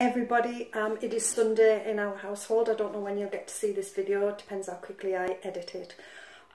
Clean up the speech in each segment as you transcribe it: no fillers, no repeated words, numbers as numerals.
Everybody, it is Sunday in our household. I don't know when you'll get to see this video, it depends how quickly I edit it.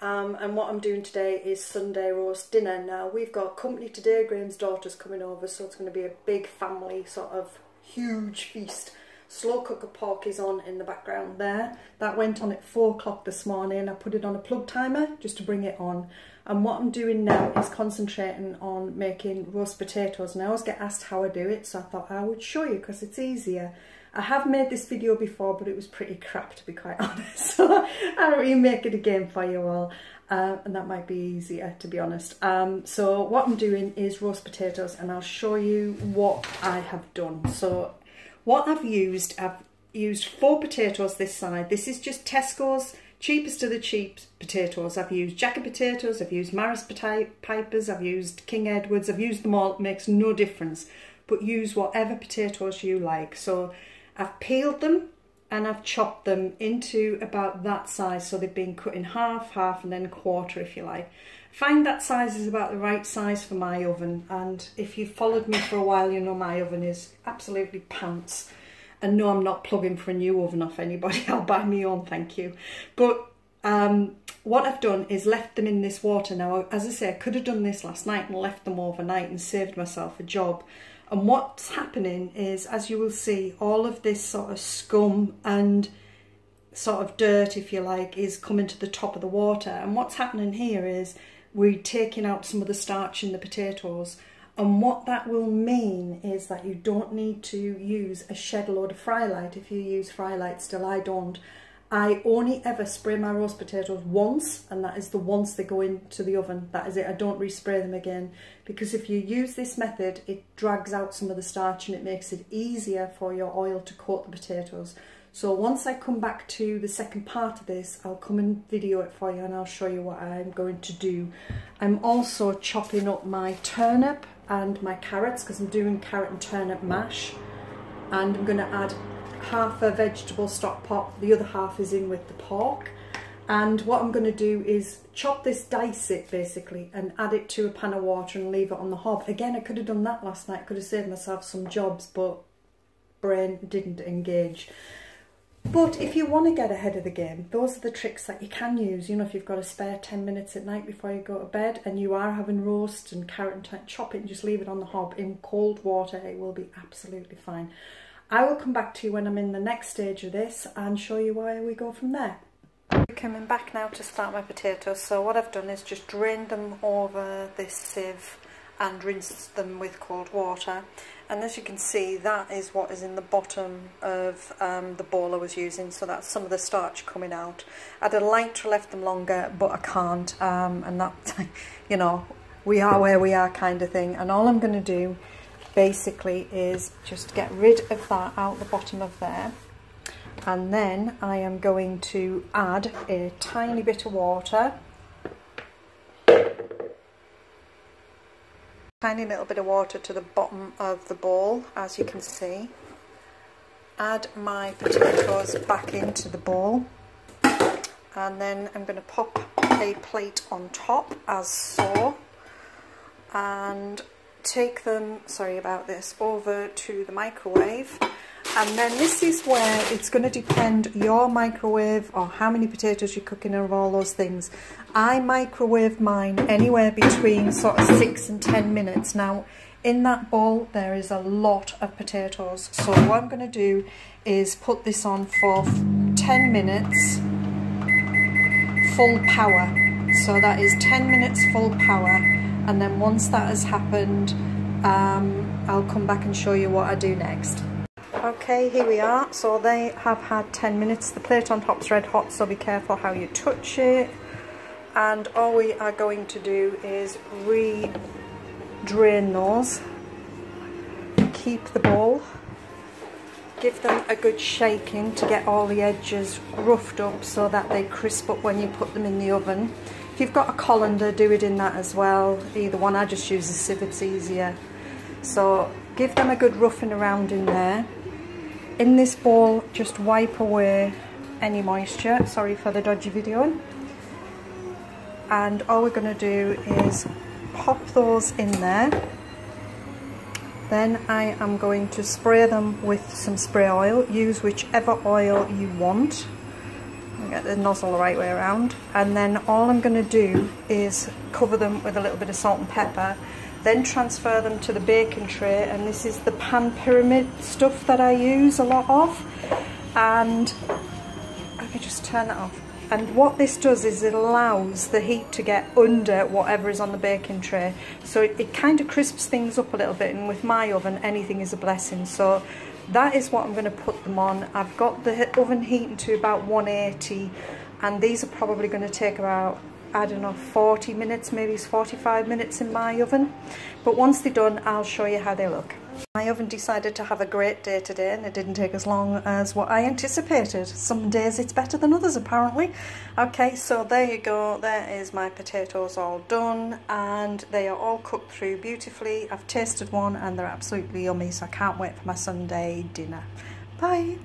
And what I'm doing today is Sunday roast dinner. Now we've got company today, Graham's daughter's coming over, so it's going to be a big family sort of huge feast. Slow cooker pork is on in the background there. That went on at 4 o'clock this morning. I put it on a plug timer just to bring it on. And what I'm doing now is concentrating on making roast potatoes. And I always get asked how I do it, so I thought I would show you because it's easier. I have made this video before, but it was pretty crap, to be quite honest. So I'll remake it again for you all. And that might be easier, to be honest. So what I'm doing is roast potatoes, and I'll show you what I have done. So what I've used 4 potatoes this side. This is just Tesco's cheapest of the cheap potatoes. I've used jacket potatoes, I've used Maris Pipers, I've used King Edwards, I've used them all. It makes no difference, but use whatever potatoes you like. So I've peeled them and I've chopped them into about that size, so they've been cut in half, and then a quarter if you like. I find that size is about the right size for my oven, and if you've followed me for a while, you know my oven is absolutely pants. And no, I'm not plugging for a new oven off anybody, I'll buy my own, thank you. But what I've done is left them in this water. Now, as I say, I could have done this last night and left them overnight and saved myself a job. And what's happening is, as you will see, all of this sort of scum and sort of dirt, if you like, is coming to the top of the water. And what's happening here is we're taking out some of the starch in the potatoes. And what that will mean is that you don't need to use a shed load of Frylite if you use Frylite still. I don't. I only ever spray my roast potatoes once, and that is the once they go into the oven. That is it. I don't respray them again, because if you use this method, it drags out some of the starch and it makes it easier for your oil to coat the potatoes. So once I come back to the second part of this, I'll come and video it for you and I'll show you what I'm going to do. I'm also chopping up my turnip and my carrots, because I'm doing carrot and turnip mash, and I'm going to add half a vegetable stock pot, the other half is in with the pork. And what I'm going to do is chop this, dice it basically, and add it to a pan of water and leave it on the hob. Again, I could have done that last night, could have saved myself some jobs, but brain didn't engage. But if you want to get ahead of the game, those are the tricks that you can use. You know, if you've got a spare 10 minutes at night before you go to bed and you are having roast and carrot and turnip, chop it and just leave it on the hob in cold water. It will be absolutely fine. I will come back to you when I'm in the next stage of this and show you where we go from there. Coming back now to start my potatoes. So what I've done is just drained them over this sieve and rinsed them with cold water. And as you can see, that is what is in the bottom of the bowl I was using. So that's some of the starch coming out. I'd have liked to have left them longer, but I can't. And that, you know, we are where we are kind of thing. And all I'm going to do basically is just get rid of that out the bottom of there. And then I am going to add a tiny bit of water. Tiny little bit of water to the bottom of the bowl, as you can see. Add my potatoes back into the bowl, and then I'm going to pop a plate on top as so, and take them, sorry about this, over to the microwave. And then this is where it's going to depend your microwave or how many potatoes you're cooking and all those things. I microwave mine anywhere between sort of 6 and 10 minutes. Now in that bowl there is a lot of potatoes, so what I'm going to do is put this on for 10 minutes full power. So that is 10 minutes full power, and then once that has happened, I'll come back and show you what I do next. Okay, here we are. So they have had 10 minutes. The plate on top's red hot, so be careful how you touch it. And all we are going to do is re-drain those. Keep the bowl. Give them a good shaking to get all the edges roughed up so that they crisp up when you put them in the oven. If you've got a colander, do it in that as well. Either one, I just use a sieve, it's easier. So give them a good roughing around in there. In this bowl, just wipe away any moisture. Sorry for the dodgy video. And all we're going to do is pop those in there. Then I am going to spray them with some spray oil. Use whichever oil you want. Get the nozzle the right way around. And then all I'm going to do is cover them with a little bit of salt and pepper. Then transfer them to the baking tray, and this is the pan pyramid stuff that I use a lot of. And I can just turn that off. And what this does is it allows the heat to get under whatever is on the baking tray. So it kind of crisps things up a little bit, and with my oven anything is a blessing. So that is what I'm going to put them on. I've got the oven heating to about 180, and these are probably going to take about, I don't know, 40 minutes, maybe it's 45 minutes in my oven. But once they're done, I'll show you how they look. My oven decided to have a great day today, and it didn't take as long as what I anticipated. Some days it's better than others, apparently. Okay, so there you go. There is my potatoes all done, and they are all cooked through beautifully. I've tasted one and they're absolutely yummy, so I can't wait for my Sunday dinner. Bye.